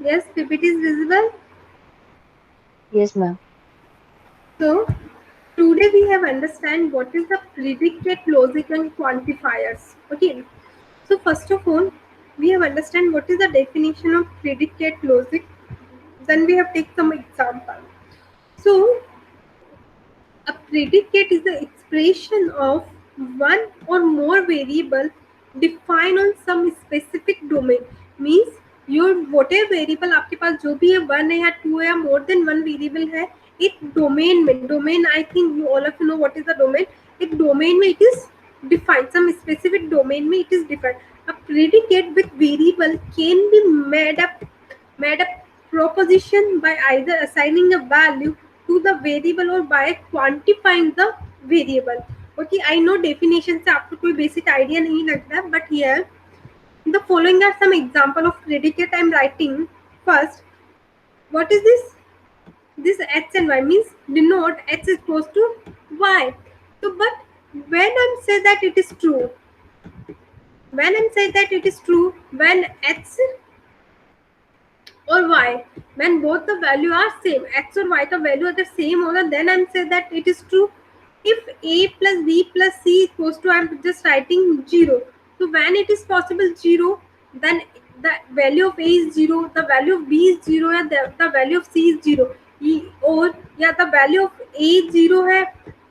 Yes, PPT is visible. Yes, ma'am. So today we have understand what is the predicate logic and quantifiers. Okay. So first of all, we have understand what is the definition of predicate logic. Then we have take some example. So a predicate is the expression of one or more variable defined on some specific domain. Means your whatever variable आपके पास जो भी है one है या to है या more than one variable है एक डोमेन में domain I think you all of you know what is the domain एक डोमेन में it is defined some specific domain में it is defined a predicate with variable can be made a proposition by either assigning a value to the variable or by quantifying the variable. Okay, I know definition से आपको कोई basic idea नहीं लगता है, but here the following are some example of predicate I am writing. First, what is this? This x and y means denote x is equals to y. So, but when I say that it is true, when I say that it is true, when x or y, when both the value are same, x or y का value अगर same होगा then I'm say that it is true. If a plus b plus c equals to I'm just writing 0. So when it is possible 0, then the value of a is 0, the value of b is 0 या the value of c is 0. और या the value of a is 0 है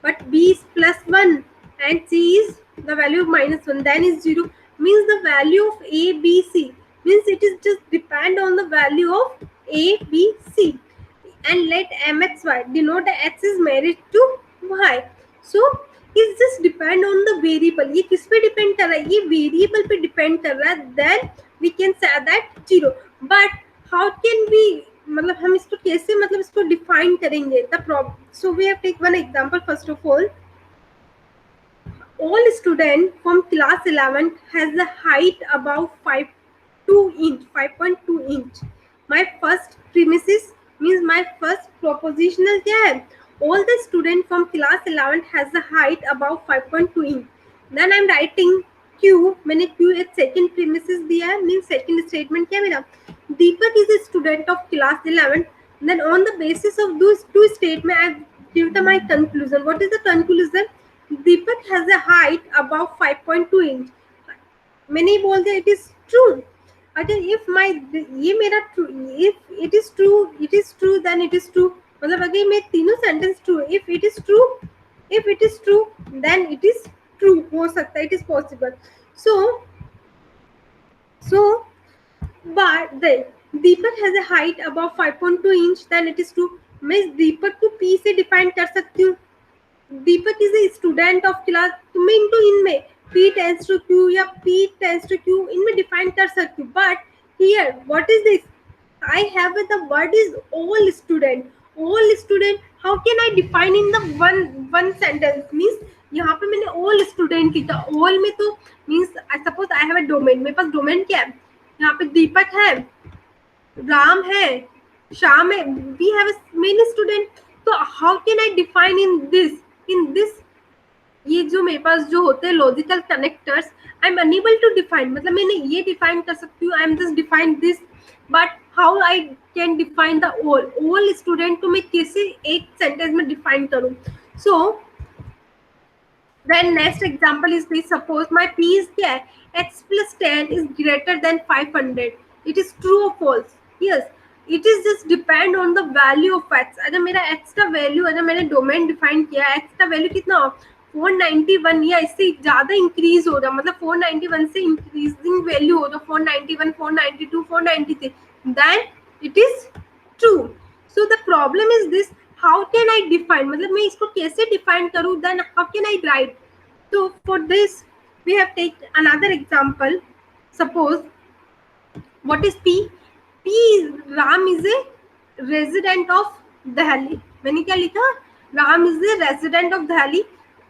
but b is plus 1 and c is the value of minus 1 then is 0 means the value of a b c means it is just depend on the value of a b c and let mxy denote x is married to y. So it just depend on the variable ये किस पे depend कर रहा है ये variable पे depend कर रहा है then we can say that 0 but how can we मतलब हम इसको कैसे मतलब इसको डिफाइन करेंगे the problem so we have take one example first of all student from class 11 has a height above 5.2 inch. My first premises means my first propositional क्या है all the student from class 11 has a height above 5.2 inch. Then I'm writing Q मैंने Q एक second premises दिया है means second statement क्या है मेरा Deepak is a student of class 11. Then on the basis of those two statements I give the my conclusion. What is the conclusion? Deepak has a height above 5.2 inch. मैंने ही बोल दिया it is true. अगर if my ये मेरा true if it is true then it is true मतलब अगर मैं तीनों sentence true if it is true then it is true हो सकता है it is possible. So but then Deepak has a height above 5.2 inch then it is true. मैं इस दीपक को P से डिफाइन कर सकती हूँ Deepak is a student of class तो मैं इनको इनमें P टेंस टू Q या P टेंस टू Q इनमें डिफाइन कर सकती हूँ but here what is this I have the word is all student how can I define in the one sentence means यहाँ पे मैंने all student लिखा all में तो means I suppose I have a domain मेरे पास domain क्या है यहाँ पे दीपक है राम है श्याम है वी हैव मेनी स्टूडेंट तो how can I define in this ये जो मेरे पास जो होते हैं logical connectors I am unable to define मतलब मैंने ये डिफाइन कर सकती हूँ I am just define this but how I can define the all student को मैं कैसे एक सेंटेंस में डिफाइन करूँ सो then next example is this suppose my p is क्या है x plus 10 is greater than 500 it is true or false yes it is just depend on the value of x अगर मेरा x का value अगर मैंने domain define किया है x का वैल्यू कितना हो 491 या इससे ज्यादा इंक्रीज हो रहा मतलब 491 से इंक्रीजिंग वैल्यू हो रहा 491 492 493 then it is true so the problem is this how can I define मतलब मैं इसको कैसे define करूँ then how can I write so for this we have take another example suppose what is P P is Ram is a resident of Delhi मैंने क्या लिखा Ram is a resident of Delhi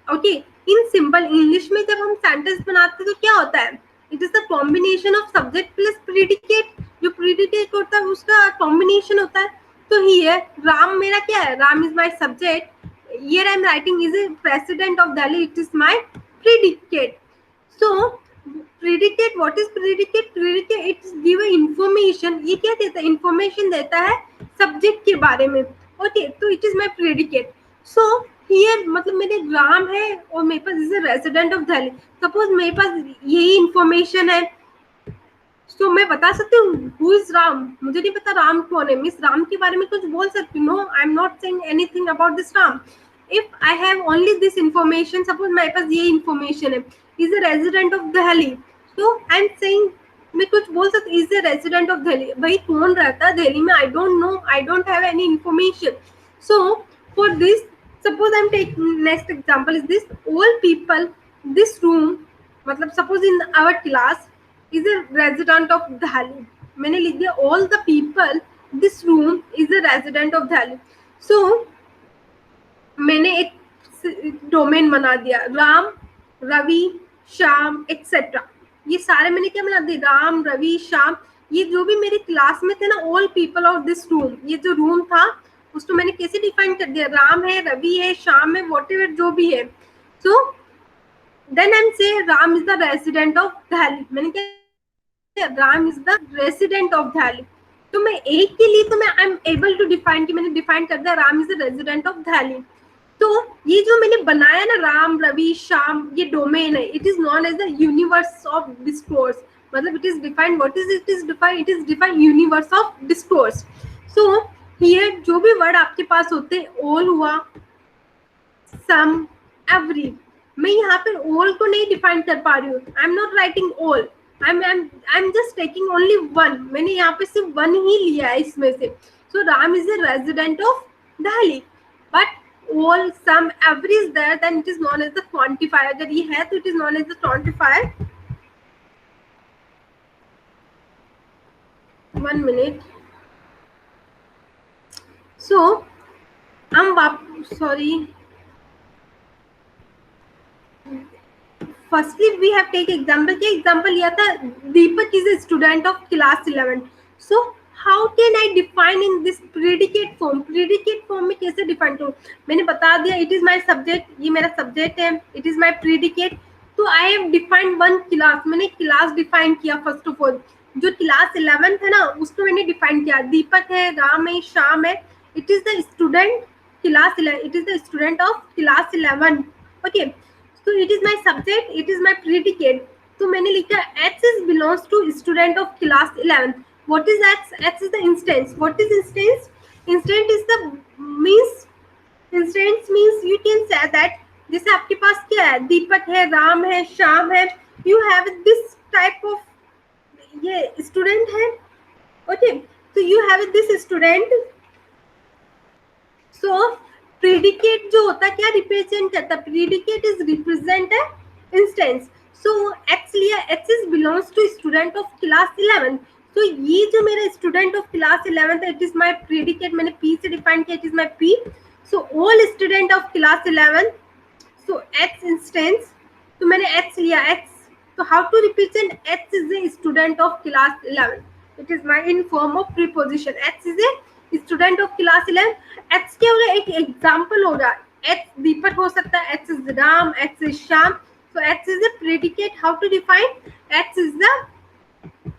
okay in simple English में जब हम sentence बनाते हैं तो क्या होता है it is the combination of subject plus predicate जो predicate होता है उसका combination होता है तो here Ram मेरा क्या है Ram is my subject here I am writing is a president of Delhi it is my predicate so predicate, what is predicate? Predicate it's give information, ये क्या देता है? इंफॉर्मेशन देता है सब्जेक्ट के बारे में। ओके, तो it is my predicate. So here मतलब मेरे राम है और मेरे पास is a resident of Delhi. Suppose मेरे पास यही इंफॉर्मेशन है, तो मैं बता सकती हूँ हु इज राम? मुझे नहीं पता राम कौन है, मिस राम के बारे में कुछ बोल सकती हूँ? No, I am not saying anything about this Ram. If I have only this information, suppose मेरे पास ये इंफॉर्मेशन है, is a resident of Delhi, तो आई एम सेइंग, मैं कुछ बोल सकती, is a resident of Delhi. भाई कौन रहता है दिल्ली में? I don't know, I don't have any information. So for this, suppose I am taking next example is this, all people this room, मतलब suppose in our class is a resident of Delhi. मैंने लिख दिया all the people this room is a resident of Delhi. So मैंने एक domain बना दिया, Ram, Ravi, Shyam etcetera. ये सारे मैंने क्या बना दिए? राम, रवि, श्याम। ये जो भी मेरे क्लास में थे ना, all people of this room, ये जो रूम था उसको मैंने कैसे डिफाइन कर दिया? राम है, रवि है, श्याम है, वॉट जो भी है। So then I am say Ram is the resident of Delhi. मैंने क्या, Ram is the resident of Delhi. तो मैं एक के लिए तो मैं I am able to define, कि मैंने डिफाइन कर दिया Ram is the resident of Delhi. तो ये जो मैंने बनाया ना राम, रवि, श्याम, ये डोमेन है, it is known as the universe of discourse. मतलब it is defined, what is it is defined? It is defined universe of discourse. So here जो भी वर्ड आपके पास होते हैं, ऑल हुआ, सम, एवरी, मैं यहाँ पे ऑल को नहीं डिफाइन कर पा रही हूँ। I am not writing all, I'm just taking only one. मैंने यहाँ पे सिर्फ वन ही लिया है इसमें से। So Ram is a resident of Delhi, but all, some, every is there, then it is known as the quantifier. अगर ये है तो it is known as the quantifier. 1 minute. So हम sorry. Firstly we have take example, क्या example लिया था? Deepak is a student of class 11। So how can I define in this predicate form? Predicate form में कैसे define करूं? मैंने बता दिया इट इज माय सब्जेक्ट, ये मेरा सब्जेक्ट है, इट इज माय प्रेडिकेट। तो I have defined one class, मैंने क्लास डिफाइन किया। फर्स्ट ऑफ ऑल जो क्लास 11 है ना, उसको मैंने डिफाइन किया, दीपक है, राम है, श्याम है, it is the student class 11, it is the student of class 11। Okay, so it is my subject, it is my predicate। तो मैंने लिखा x is belongs to student of class 11। what is x? x is the instance। what is instance? Instance is the means, instance means you can say that जैसे आपके पास क्या है, दीपक है, राम है, श्याम है, you have this type of ये student है। okay, so you have this student। so predicate जो होता है क्या रिप्रेजेंट करता है? Predicate is represent instance. So X लिया, X is belongs to student of class 11। तो ये जो मेरा स्टूडेंट ऑफ क्लास 11 है, इट इज माय प्रेडिकेट। मैंने पी से डिफाइन किया, it is my P. So all student of class 11, so x instance, तो मैंने एक्स लिया, एक्स। तो how to represent x is a student of class 11? It is my in form of preposition, x is a student of class 11। X क्या होगा? एक example होगा, x दीपक हो सकता है, x is Ram, x is Shyam. So x is a predicate. How to define? X is the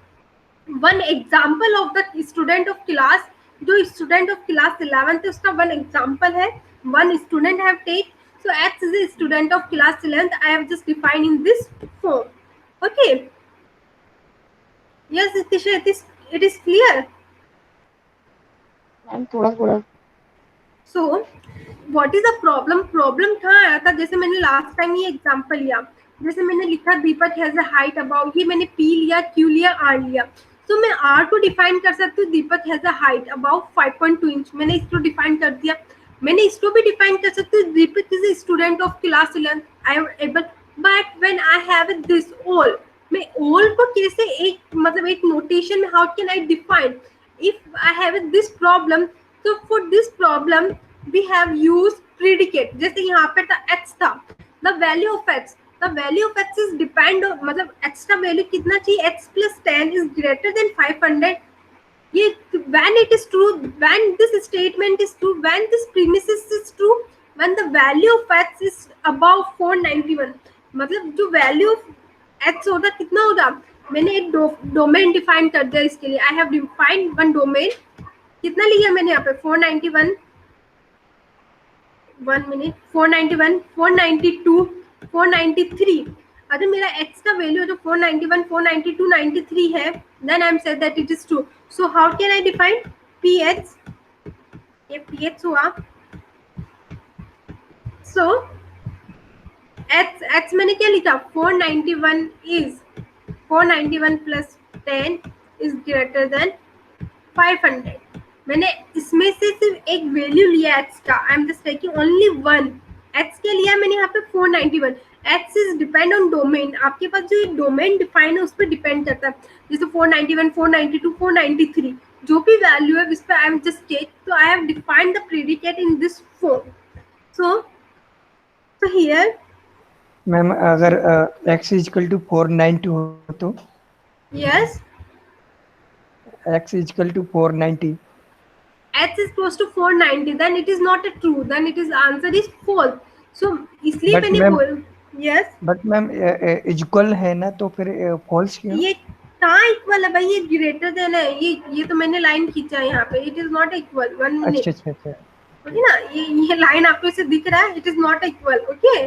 one example of the student of class, जो student of class 11 थे उसका वन एग्जाम्पल है, one student have take. So x is a student of class 11। I have just defined in this form. Okay, yes Tisha, it is clear? Ma'am थोड़ा थोड़ा। So what is the problem? Problem कहाँ आया था? जैसे मैंने last time ये example लिया, जैसे मैंने लिखा दीपक हैज अ हाइट अबाउट, ये मैंने पी लिया, क्यू लिया, आर लिया। तो मैं आर को डिफाइन कर सकती हूँ, Deepak has a height about 5.2 inch, मैंने इसको डिफाइन कर दिया। मैंने इसको भी डिफाइन कर सकती हूँ, Deepak is a student of class 11। I am able, but when I have this all, मैं ऑल को कैसे एक मतलब एक नोटेशन में how can I define? If I have this problem, तो for this problem we have used predicate। जैसे यहाँ पे था x था, the value of x, the value of x is depend on, मतलब x का वैल्यू कितना चाहिए? x plus 10 is greater than 500। ये when it is true, when this statement is true, when this premises is true, when the value of x is above 491, मतलब जो value of H होगा कितना होगा, मैंने एक डोमेन डिफाइन कर दिया इसके लिए, आई हैव डिफाइंड वन डोमेन, कितना लिया मैंने यहाँ पे 491, 1 मिनट, 491, 492, 493, अगर मेरा x का वैल्यू जो 491, 492, 93 है, then I am said that it is true. So how can I define ph, ये ph हुआ, so x मैंने क्या लिखा, 491 is 491 plus 10 is greater than 500. मैंने इसमें से सिर्फ एक वैल्यू लिया x का, आई am just taking only one, x के लिया मैंने यहाँ पे 491. x is depend on domain, आपके पास जो डोमेन डिफाइन है उस पर डिपेंड करता है, जैसे 491, 492, 493 जो भी वैल्यू है इस पर आई एम जस्ट टेक, तो I have defined the predicate in this form. So here ma'am अगर x इज इक्वल टू 490 हो तो, yes, x is equal to 490, h is close to 490, then it is not a true, then it is answer is false. So इसलिए But मैंने ma'am- बोल, yes, but ma'am equal है ना, तो फिर false क्यों? ये कहाँ इक्वल है भाई, ये ग्रेटर देन है, ये तो मैंने लाइन खींचा है यहाँ पे, it is not equal. 1 minute, अच्छा, ओके ना, ये लाइन आपको इसे दिख रहा है, it is not equal, okay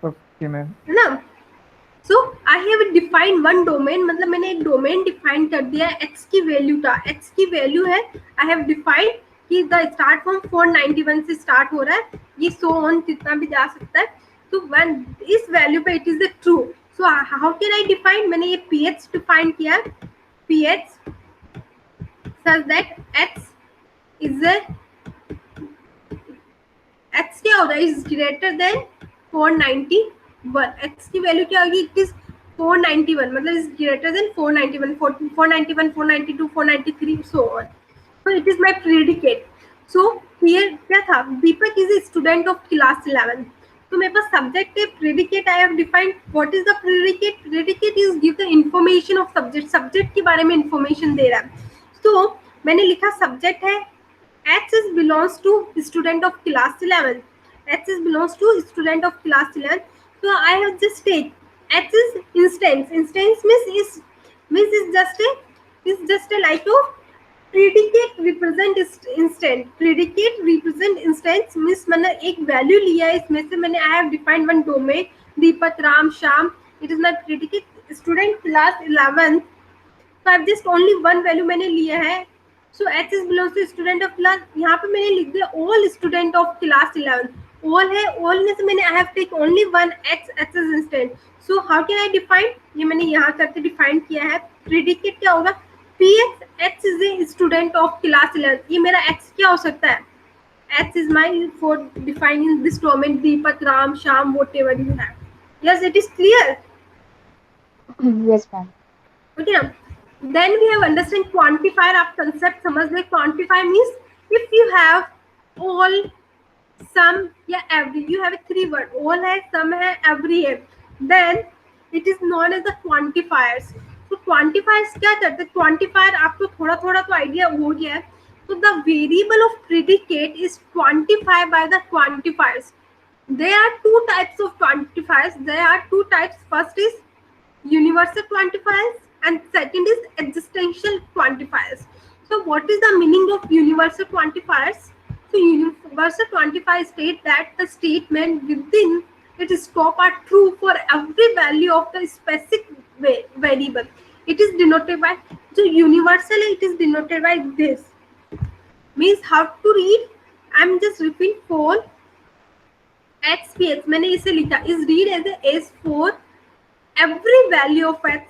okay ma'am. है ना. So I have defined one domain, मतलब मैंने एक डोमेन डिफाइन कर दिया है x की वैल्यू का, x की वैल्यू है, आई हैव डिफाइंड कि द स्टार्ट फ्रॉम 491 से स्टार्ट हो रहा है, ये सो ऑन कितना भी जा सकता है, तो व्हेन इस वैल्यू पे it is the true. So how can I define, मैंने ये ph डिफाइन किया, ph such that x is x क्या होगा, इज ग्रेटर देन 491, x की वैल्यू क्या होगी, इट इज 491, मतलब is greater than 491, 491, 492, 493 so on. So it is my predicate. So here क्या था, Deepak is a student of class 11, तो मेरे पास सब्जेक्ट है, predicate I have defined. What is the predicate, predicate is give the information of subject, subject के बारे में information दे रहा है. तो मैंने लिखा सब्जेक्ट है H is belongs to student of class 11. H is belongs to student of class 11. So I have just take H is instance. Instance means is just a like of predicate represent instant. Predicate represent instance means मैंने एक value लिया है, इसमें से मैंने I have defined one domain, Deepak, Ram, Shyam. It is my predicate student class 11. So I have just only one value मैंने लिया है. So H is belongs to student of class, यहाँ पे मैंने लिख दिया all student of class 11. all है, all में से मैंने I have take only one H, H is instant. So how can I define, ये मैंने यहाँ करके define किया है. predicate क्या होगा, PX, H is a student of class 11. ये मेरा X क्या हो सकता है, H is my for defining this domain, Deepak, Ram, Shyam, whatever you have. Yes, it is clear. Yes, ma'am. Okay ना. Then we have understand quantifier, आप concept समझ ले. quantifier means if you have all, some या every, you have a 3 word, all है, some है, every है, then it is known as the quantifiers. तो quantifiers क्या करते हैं, quantifier आपको थोड़ा थोड़ा तो idea हो गया है. तो the variable of predicate is quantified by the quantifiers. There are two types of quantifiers. There are two types. First is universal quantifiers and second is existential quantifiers. So what is the meaning of universal quantifiers? So universal quantifiers state that the statement within its scope are true for every value of the specific variable. It is denoted by, so universal it is denoted by this. Means how to read, I am just repeating for XPX मैंने इसे लिखा is read as a S for every value of X,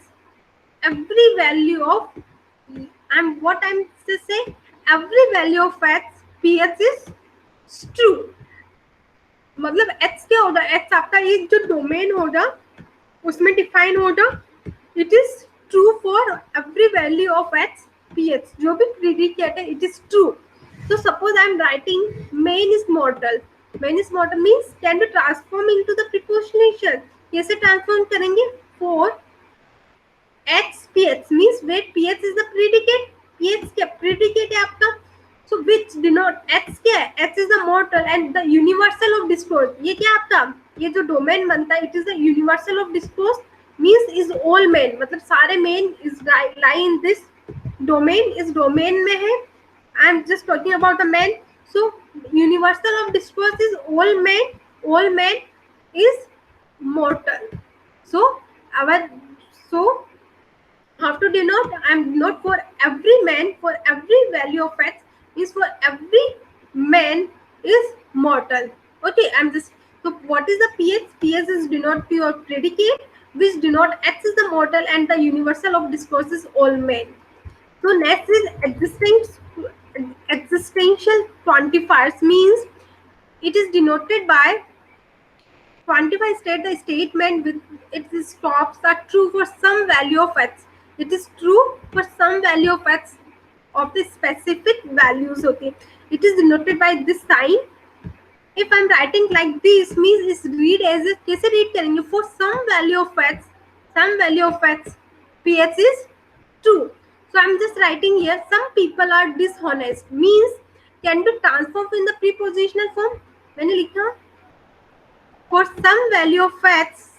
every value of, and what I'm to say, every value of X, PX is true. मतलब X क्या होगा, X आपका एक जो domain होगा उसमें डिफाइन होगा, it is true for every value of X, PX, जो भी प्रेडिकेट है it is true. So suppose I am writing main is mortal. Main is mortal means can be transformed into the preposition. कैसे transform करेंगे, for X PX means where PX is the predicate, PX क्या predicate है आपका, so which denote X क्या है, X is the mortal. mortal and the universal of discourse. ये क्या आपका ये जो डोमेन बनता है, it is the universal of discourse means is all men, मतलब सारे men is lie in this domain, इस domain में है. I am just talking about the men. So universal of discourse is all men is mortal. So our so how to denote? I'm not for every man, for every value of x is for every man is mortal. Okay, I'm just, so what is the px? Px is denote pure predicate which denote x is the mortal and the universal of discourse is all men. So next is existential quantifiers means it is denoted by quantify state the statement with its stops are true for some value of x. It is true for some value of x of the specific values. Okay, it is denoted by this sign. If I'm writing like this means it's read as a कैसे read करेंगे for some value of x px is true. So I'm just writing here some people are dishonest means can be transformed in the prepositional form. मैंने लिखा for some value of x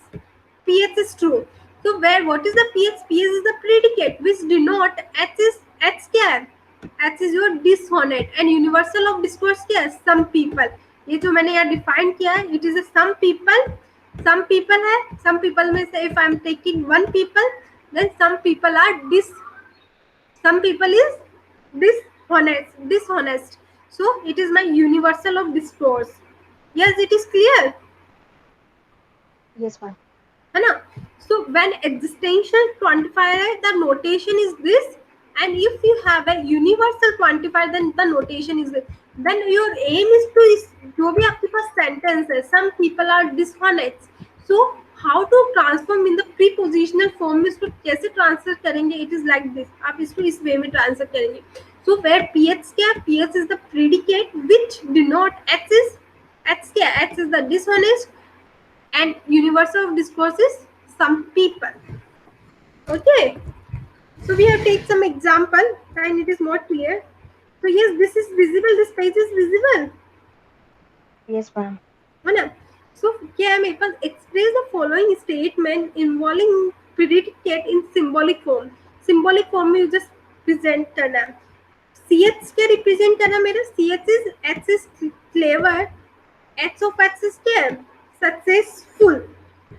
px is true. So where what is the px? Px is the predicate which denote x क्या है? x is your dishonest and universal of discourse क्या है? Some people. ये जो मैंने यहाँ define किया है it is a some people है. Some people में से if I am taking one people then some people is dishonest. So it is my universal of discourse. Yes, it is clear. Yes, ma'am. है ना? So when existential quantifier है, the notation is this, and if you have a universal quantifier, then the notation is this. Then your aim is to जो भी आपके पास sentence है, some people are dishonest. So how to transform in the prepositional form में इसको कैसे transfer करेंगे? It is like this. आप इसको इस way में transfer करेंगे. So where px क्या? Px is the predicate which denote x क्या? X is the dishonest. And universal of discourse is some people. Okay, so we have take some example and it is more clear. So yes, this is visible, this page is visible. Yes, ma'am. है ना? So क्या है मेरे पास express the following statement involving predicate in symbolic form. Symbolic form में just present करना है. ch क्या represent करना मेरा? ch is x is clever, x of x is क्या है? Successful.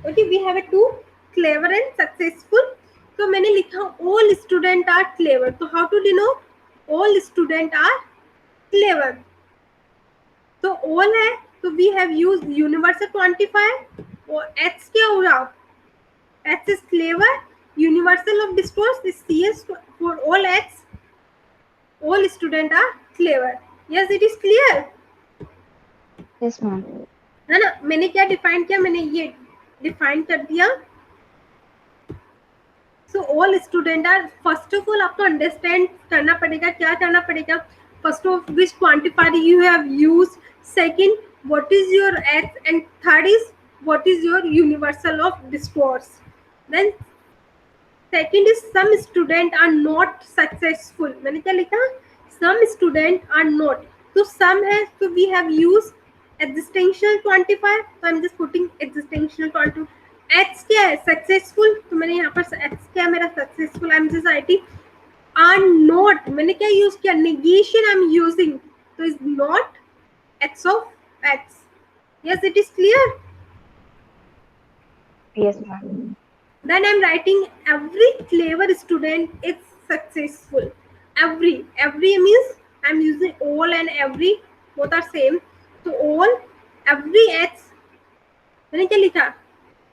Okay, we have a two clever and successful. तो मैंने लिखा all student are clever. तो how to denote? All student are clever. तो all है तो we have used universal quantifier और x क्या हो रहा? x is clever. Universal of discourse is cs for all x. All student are clever. Yes, it is clear. Yes, ma'am. है ना? मैंने क्या डिफाइन किया? मैंने ये डिफाइन कर दिया. So all student are first of all आपको अंडरस्टैंड करना पड़ेगा. क्या करना पड़ेगा? First of which quantifier you have use, second what is your x and third is what is your universal of discourse. Then second is some student are not successful. मैंने क्या लिखा? Some student are not. तो some है तो we have use existential quantifier. So I'm just putting existential quantifier. X क्या है? Successful. तो मैंने यहाँ पर X क्या है मेरा? Successful. I'm just writing are not. मैंने क्या use किया? Negation I'm using. So is not x of x. Yes, it is clear. Yes, ma'am. Then I'm writing every clever student is successful. Every means I'm using all and every, both are same. So all every x मैंने क्या लिखा?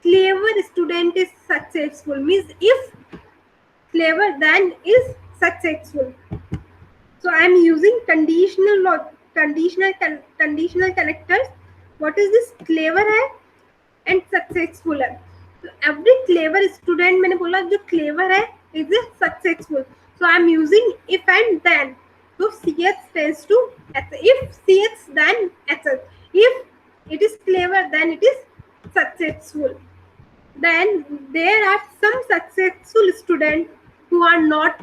Clever student is successful means if clever then is successful. So I am using conditional connectors. What is this? Clever है and successful है. So every clever student मैंने बोला जो clever है is successful. So I am using if and then. So ch tends to ss. If ch then ss. If it is clever then it is successful. Then there are some successful students who are not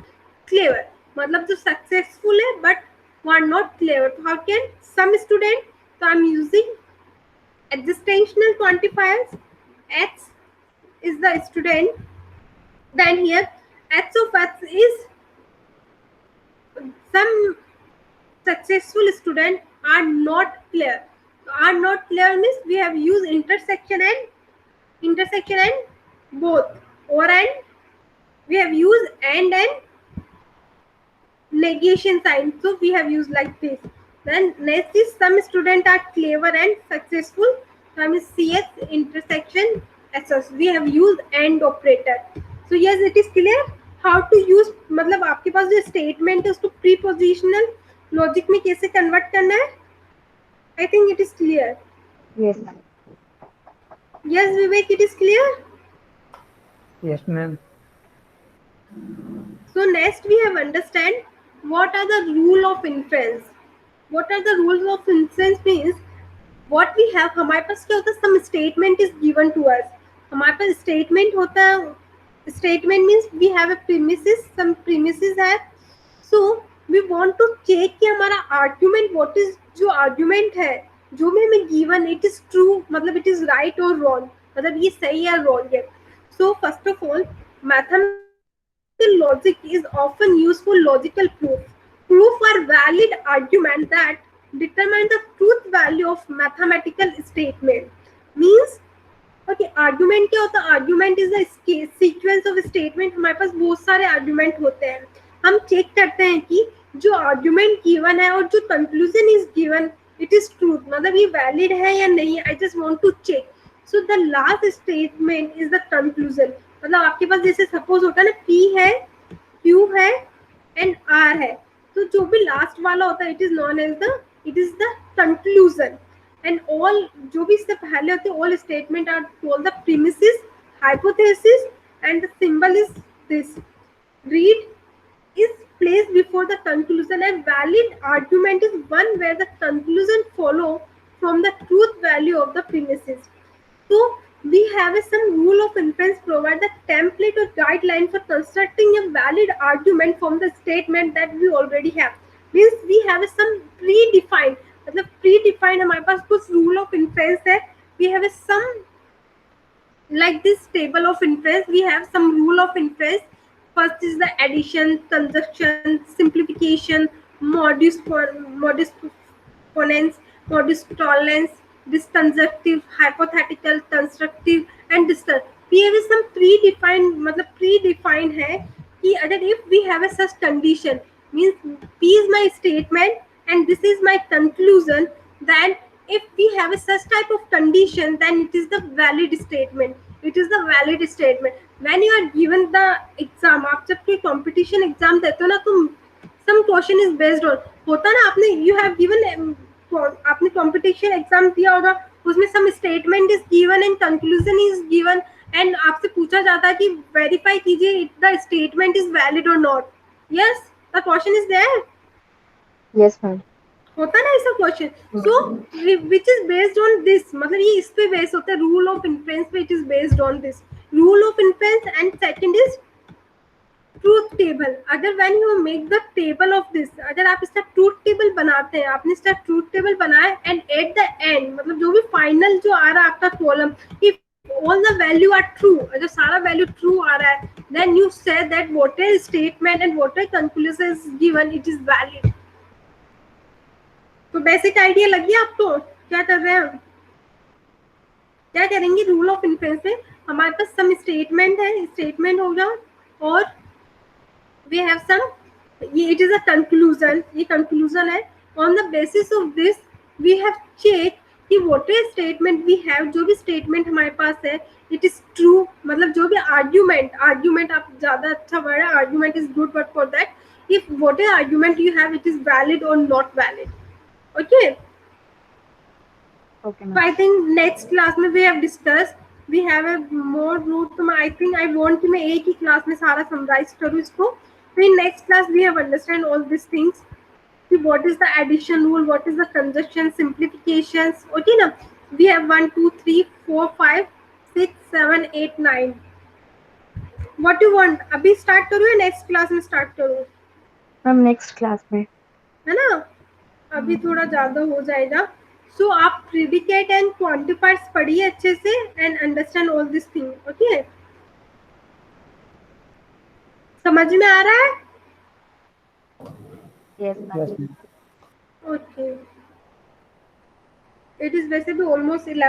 clever. मतलब जो successful है but who are not clever. तो how can some student? So I'm using existential quantifiers. X is the student. Then here H of X is some successful student are not clear. Are not clear means we have used intersection and both, or and we have used and negation sign. So we have used like this. Then next is some students are clever and successful. Some is CS intersection SS. We have used and operator. So yes, it is clear how to use. मतलब आपके पास जो statement है उसको prepositional logic में कैसे convert करना है. I think it is clear. Yes, ma'am. Yes, Vivek, it is clear. Yes, ma'am. So next we have understand what are the rule of inference. What are the rules of inference means what we have. हमारे पास क्या होता है, some statement is given to us. हमारे पास statement होता है. Statement means we have a premises, some premises है. So we want to check कि हमारा argument what is, जो argument है जो भी हमें given it is true, मतलब it is right or wrong, मतलब ये सही है wrong है. So first of all, mathematical logic is often used for logical proof. Proof are valid argument that determine the truth value of mathematical statement. Means okay, argument क्या होता है? Argument is the sequence of statement. हमारे पास बहुत सारे argument होते हैं. हम check करते हैं कि जो argument given है और जो conclusion is given it is truth, मतलब ये valid है या नहीं. I just want to check. So the last statement is the conclusion. मतलब आपके पास जैसे suppose होता है ना, P है, Q है and R है, तो जो भी लास्ट वाला होता है it is known as the, it is the conclusion. And all जो भी इससे पहले होते हैं all statement are called the premises, hypothesis and the symbol is this. Read is placed before the conclusion. A valid argument is one where the conclusion follow from the truth value of the premises. So we have some rule of inference provide the template or guideline for constructing a valid argument from the statement that we already have. Means we have some predefined, मतलब predefined हमारे पास कुछ rule of inference है. We have some like this table of inference. We have some rule of inference. First is the addition, conjunction, simplification, modus ponens, modus tollens, disconjunctive, hypothetical, constructive and discursive. ये भी some predefined, मतलब predefined है कि अगर if we have a such condition means P is my statement and this is my conclusion, then if we have a such type of condition then it is the valid statement. It is the valid statement. When you are given the exam, आप जब कोई competition exam देते हो ना, तो some question is based on होता ना, आपने you have given, आपने competition exam दिया होगा, उसमें some statement is given and conclusion is given and आपसे पूछा जाता है कि verify कीजिए if the statement is valid or not. Yes, the question is there. Yes, ma'am. होता ना ऐसा question. So which is based on this, मतलब ये इस पे बेस्ड होता है रूल ऑफ इन्फ्रेंस पे. It is based on this rule of inference. And second is truth table. अगर when you make the table of this, अगर आप इसका ट्रूथ टेबल बनाते हैं, आपने इसका ट्रूथ टेबल बनाया एंड एट द एंड मतलब जो भी फाइनल जो आ रहा है आपका column, if all the value are true, अगर सारा वैल्यू ट्रू आ रहा है, then you say that whatever statement and whatever conclusion is given it is valid. तो बेसिक आइडिया लग गया आपको क्या कर रहे हैं हम, क्या करेंगे. रूल ऑफ इन्फ्रेंस में हमारे पास सम स्टेटमेंट है, स्टेटमेंट होगा और वी हैव सम, ये इट इज अ कंक्लूजन, ये कंक्लूजन है. On the basis of this we have check कि व्हाटएवर स्टेटमेंट वी हैव, जो भी स्टेटमेंट हमारे पास है इट इज ट्रू, मतलब जो भी आर्ग्यूमेंट आप ज्यादा अच्छा वर्ड है, argument is good word for that. If whatever argument you have it is valid और not valid. Okay. Okay, So ma'am. I think next class में we have discussed, we have a more route. तो I think I want कि मैं एक ही class में सारा summarize करूँ इसको. तो in next class we have understand all these things. कि what is the addition rule, what is the conjunction, simplifications. Okay ना? We have 1, 2, 3, 4, 5, 6, 7, 8, 9. What you want? अभी start करूँ या next class में start करूँ? Ma'am, next class में. है ना? अभी थोड़ा ज्यादा हो जाएगा. सो आप प्रिडिकेट एंड क्वांटिफायर्स पढ़िए अच्छे से and understand all this thing. Okay, समझ में आ रहा है? Yes, ma'am. Yes, ma'am. Okay, it is वैसे भी ऑलमोस्ट 11.